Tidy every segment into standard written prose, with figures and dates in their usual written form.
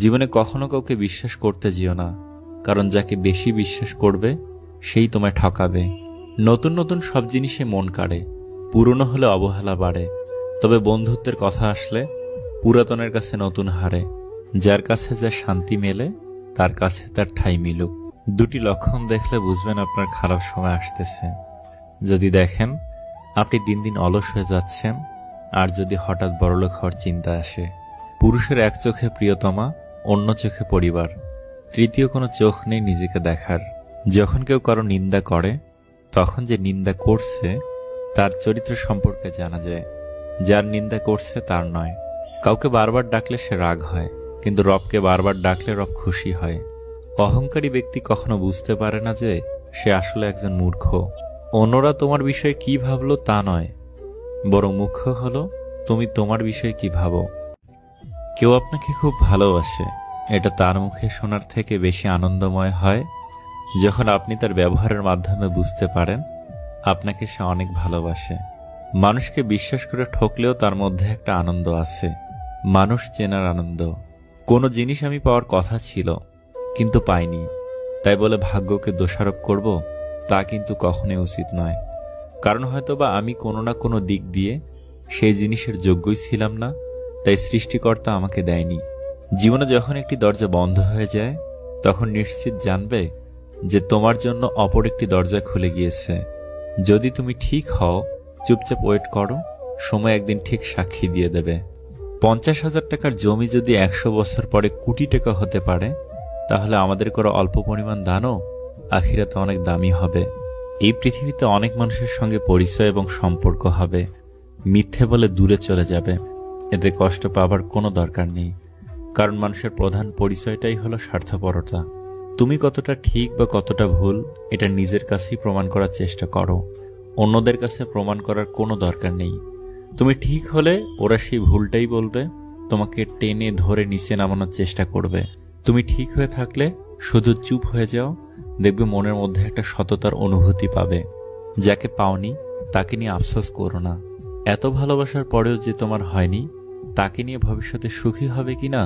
জীবনে কখনো কাউকে বিশ্বাস করতে যেও না, কারণ যাকে বেশি বিশ্বাস করবে সেই তোমায় ঠকাবে। নতুন নতুন সব জিনিসে মন কাড়ে, পুরনো হলে অবহেলা বাড়ে। তবে বন্ধুত্বের কথা আসলে পুরাতনের কাছে নতুন হারে। যার কাছে যা শান্তি মেলে তার কাছে তার ঠাঁই মিলুক। দুটি লক্ষণ দেখলে বুঝবেন আপনার খারাপ সময় আসতেছে। যদি দেখেন আপনি দিন দিন অলস হয়ে যাচ্ছেন, আর যদি হঠাৎ বড়লোক হওয়ার চিন্তা আসে। পুরুষের এক চোখে প্রিয়তমা, অন্য চোখে পরিবার, তৃতীয় কোনো চোখ নেই নিজেকে দেখার। যখন কেউ কারো নিন্দা করে, তখন যে নিন্দা করছে তার চরিত্র সম্পর্কে জানা যায়। যার নিন্দা করছে তার নয়। কাউকে বারবার ডাকলে সে রাগ হয়, কিন্তু রবকে বারবার ডাকলে রব খুশি হয়। অহংকারী ব্যক্তি কখনো বুঝতে পারে না যে সে আসলে একজন মূর্খ। অন্যরা তোমার বিষয়ে কি ভাবলো তা নয়, বরং মুখ্য হলো তুমি তোমার বিষয়ে কি ভাবো। কেউ আপনাকে খুব ভালোবাসে, এটা তার মুখে শোনার থেকে বেশি আনন্দময় হয় যখন আপনি তার ব্যবহারের মাধ্যমে বুঝতে পারেন আপনাকে সে অনেক ভালোবাসে। মানুষকে বিশ্বাস করে ঠকলেও তার মধ্যে একটা আনন্দ আছে, মানুষ চেনার আনন্দ। কোনো জিনিস আমি পাওয়ার কথা ছিল কিন্তু পাইনি, তাই বলে ভাগ্যকে দোষারোপ করব তা কিন্তু কখনোই উচিত নয়। কারণ হয়তোবা আমি কোনো না কোনো দিক দিয়ে সেই জিনিসের যোগ্যই ছিলাম না, তাই সৃষ্টিকর্তা আমাকে দেয়নি। জীবনে যখন একটি দরজা বন্ধ হয়ে যায়, তখন নিশ্চিত জানবে যে তোমার জন্য অপর একটি দরজা খুলে গিয়েছে। যদি তুমি ঠিক হও, চুপচাপ ওয়েট করো, সময় একদিন ঠিক সাক্ষী দিয়ে দেবে। 50,000 টাকার জমি যদি 100 বছর পরে কোটি টাকা হতে পারে, তাহলে আমাদের করা অল্প পরিমাণ দানও আখিরাতে অনেক দামি হবে। এই পৃথিবীতে অনেক মানুষের সঙ্গে পরিচয় এবং সম্পর্ক হবে, মিথ্যে বলে দূরে চলে যাবে। এতে কষ্ট পাবার কোনো দরকার নেই, কারণ মানুষের প্রধান পরিচয়টাই হলো স্বার্থপরতা। তুমি কতটা ঠিক বা কতটা ভুল এটা নিজের কাছেই প্রমাণ করার চেষ্টা করো, অন্যদের কাছে প্রমাণ করার কোনো দরকার নেই। তুমি ঠিক হলে ওরা সেই ভুলটাই বলবে, তোমাকে টেনে ধরে নিচে নামানোর চেষ্টা করবে। তুমি ঠিক হয়ে থাকলে শুধু চুপ হয়ে যাও, দেখবে মনের মধ্যে একটা সততার অনুভূতি পাবে। যাকে পাওনি তাকে নিয়ে আফসোস করো না। এত ভালোবাসার পরেও যে তোমার হয়নি, তাকে নিয়ে ভবিষ্যতে সুখী হবে কিনা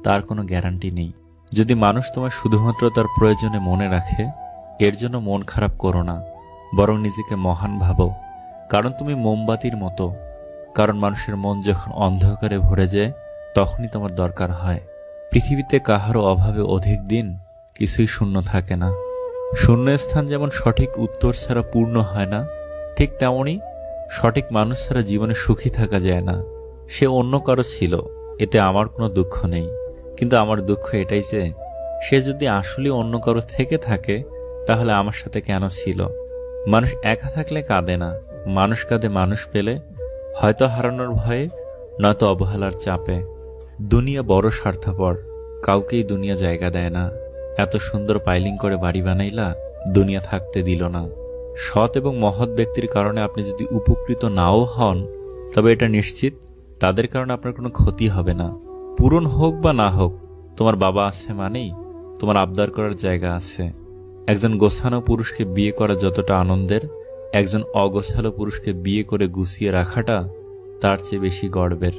তার কোনো গ্যারান্টি নেই। যদি মানুষ তোমার শুধুমাত্র তার প্রয়োজনে মনে রাখে, এর জন্য মন খারাপ করো না, বরং নিজেকে মহান ভাবো। কারণ তুমি মোমবাতির মতো। কারণ মানুষের মন যখন অন্ধকারে ভরে যায়, তখনই তোমার দরকার হয়। পৃথিবীতে কাহারও অভাবে অধিক দিন কিছুই শূন্য থাকে না। শূন্যস্থান যেমন সঠিক উত্তর ছাড়া পূর্ণ হয় না, ঠিক তেমনই সঠিক মানুষ ছাড়া জীবনে সুখী থাকা যায় না। সে অন্য কারো ছিল, এতে আমার কোনো দুঃখ নেই, কিন্তু আমার দুঃখ এটাই যে সে যদি আসলে অন্য কারো থেকে থাকে, তাহলে আমার সাথে কেন ছিল। মানুষ একা থাকলে কাঁদে না, মানুষ কাঁদে মানুষ পেলে, হয়তো হারানোর ভয়ে, নয়তো অবহেলার চাপে। দুনিয়া বড় স্বার্থপর, কাউকেই দুনিয়া জায়গা দেয় না। এত সুন্দর পাইলিং করে বাড়ি বানাইলা, দুনিয়া থাকতে দিল না। সৎ এবং মহৎ ব্যক্তির কারণে আপনি যদি উপকৃত নাও হন, তবে এটা নিশ্চিত তাদের কারণে আপনার কোনো ক্ষতি হবে না। পূরণ হোক বা না হোক, তোমার বাবা আছে মানেই তোমার আবদার করার জায়গা আছে। একজন গোছানো পুরুষকে বিয়ে করা যতটা আনন্দের, একজন অগোছালো পুরুষকে বিয়ে করে গুছিয়ে রাখাটা তার চেয়ে বেশি গর্বের।